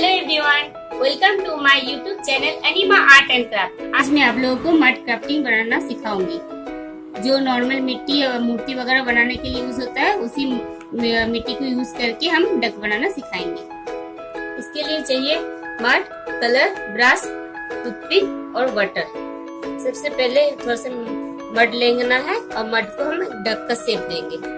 Hello everyone, welcome to my YouTube channel Anima art and craft. आज मैं आप लोगों को मड क्राफ्टिंग बनाना सिखाऊंगी। जो नॉर्मल मिट्टी और मूर्ति वगैरह बनाने के लिए यूज होता है, उसी मिट्टी को यूज करके हम डक बनाना सिखाएंगे। इसके लिए चाहिए मड, कलर, ब्रश, टूथपिक और वाटर। सबसे पहले थोड़ा सा मड लेना है और मड को हम डक का शेप देंगे।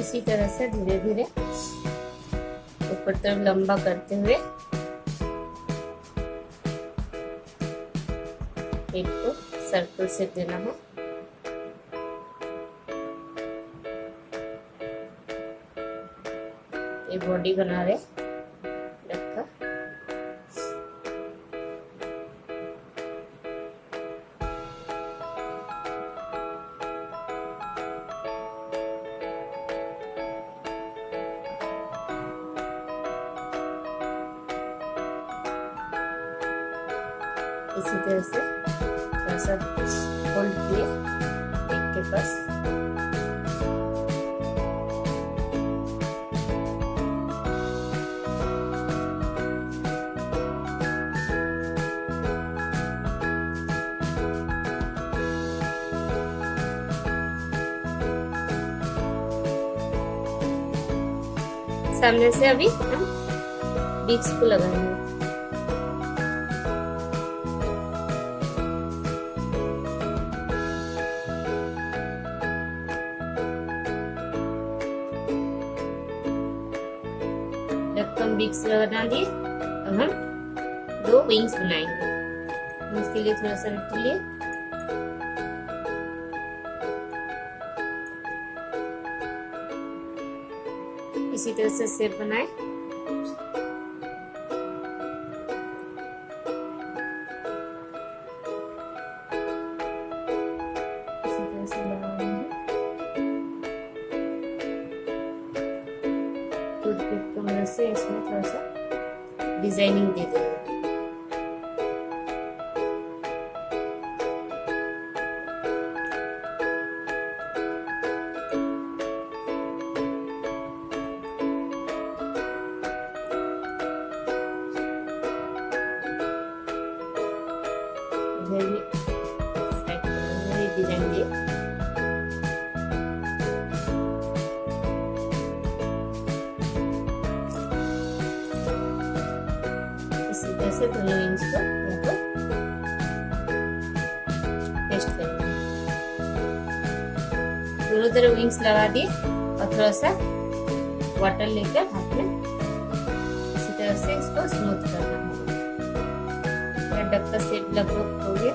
इसी तरह से धीरे धीरे ऊपर तरफ लंबा करते हुए पेट को सर्कल से देना है। ये बॉडी बना रहे डक का। इसी तरह से थोड़ा सा फोल्ड किए एक के पास। सामने से अभी हम बीच को लगाएंगे। हम बिक्स लगा दिए, अब हम 2 विंग्स बनाएंगे। इसके लिए थोड़ा सा मिट्टी लिए इसी तरह से शेप बनाए। इसी तरह से लगाएंगे। टूथपिक की मदद से इसमें थोड़ा सा डिजाइनिंग दे देंगे। डिजाइन दिए। इसी तरह से दोनों विंग्स को यहाँ पर पेस्ट करेंगे। दोनों तरफ विंग्स लगा दिए और थोड़ा सा वाटर लेकर हाथ में इसी तरह से इसको स्मूथ करना होगा। डक का शेप लगभग हो गया।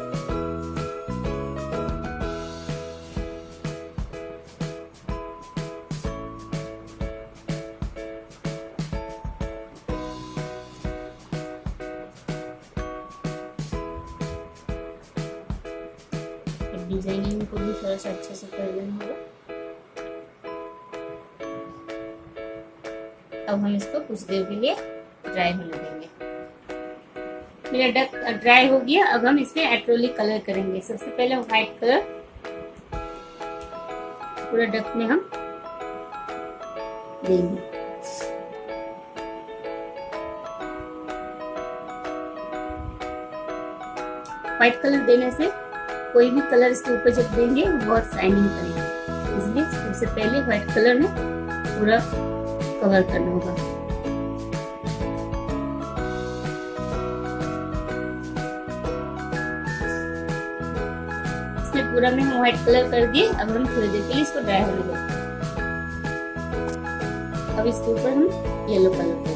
डिजाइनिंग को भी थोड़ा सा अच्छे से कर लेना होगा। अब हम इसको कुछ देर के लिए ड्राई होने देंगे। मेरा डक ड्राई हो गया। अब हम इसमें एक्रेलिक कलर करेंगे। सबसे पहले व्हाइट कलर पूरा डक में हम देंगे। व्हाइट कलर देने से कोई भी कलर इसके ऊपर जब देंगे बहुत शाइनिंग करेंगे, इसलिए सबसे पहले व्हाइट कलर में पूरा कवर करना होगा। इसमें पूरा में हम व्हाइट कलर कर दिए। अब हम थोड़ी देर के लिए इसको ड्राई होने देंगे। अब इसके ऊपर हम येलो कलर करेंगे।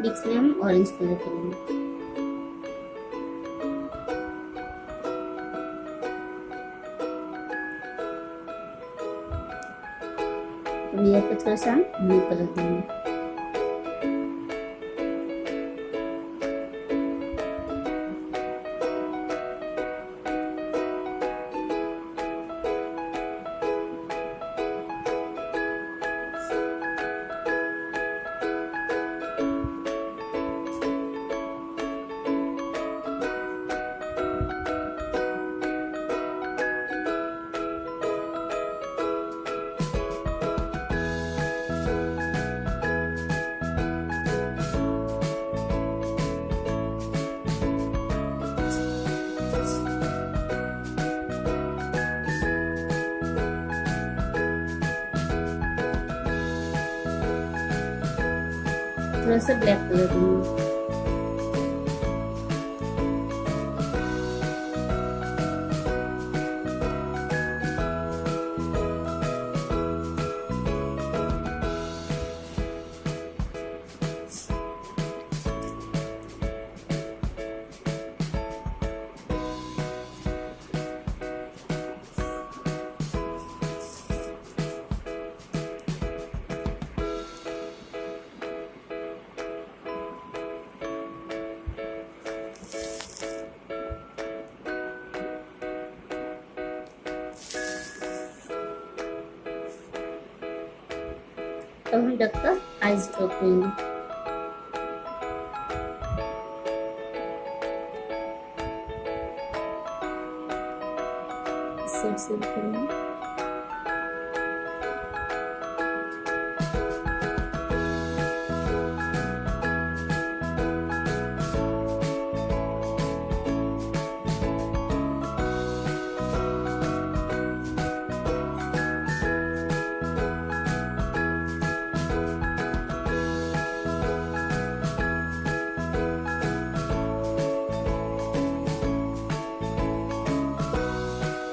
टूथपिक्स में हम ऑरेंज कलर करेंगे। लेयर पे थोड़ा सा हम ब्लू कलर देंगे। थोड़ा सा ब्लैक कलर दूंगी। अब हम डक का आइज ड्रॉप करेंगे। सेट करेंगे।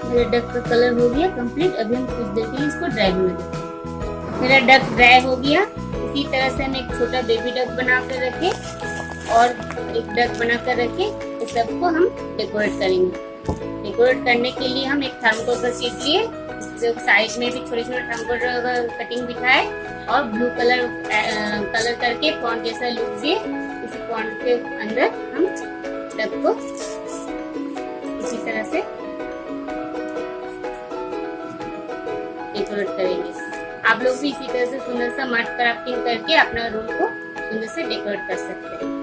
मेरा डक का कलर हो गया कंप्लीट। अभी हम कुछ देर के लिए इसको ड्राई होने देते हैं। मेरा डक ड्राई हो गया। इसी तरह से हम एक छोटा बेबी डक बना कर रखे और एक डक बना कर रखे। इस सबको हम डेकोरेट करेंगे। डेकोरेट करने के लिए हम एक थर्मोकोल का शीट लिए, साइड में भी छोटे छोटे थर्मोकोल कटिंग बिठाए और ब्लू कलर करके पॉन्ड जैसा लुक दिए। इसी पॉन्ड के अंदर हम डक को इसी तरह से डेकोरेट करेंगे। आप लोग भी इसी तरह से सुंदर सा मड क्राफ्टिंग करके अपना रूम को सुंदर से डेकोरेट कर सकते हैं।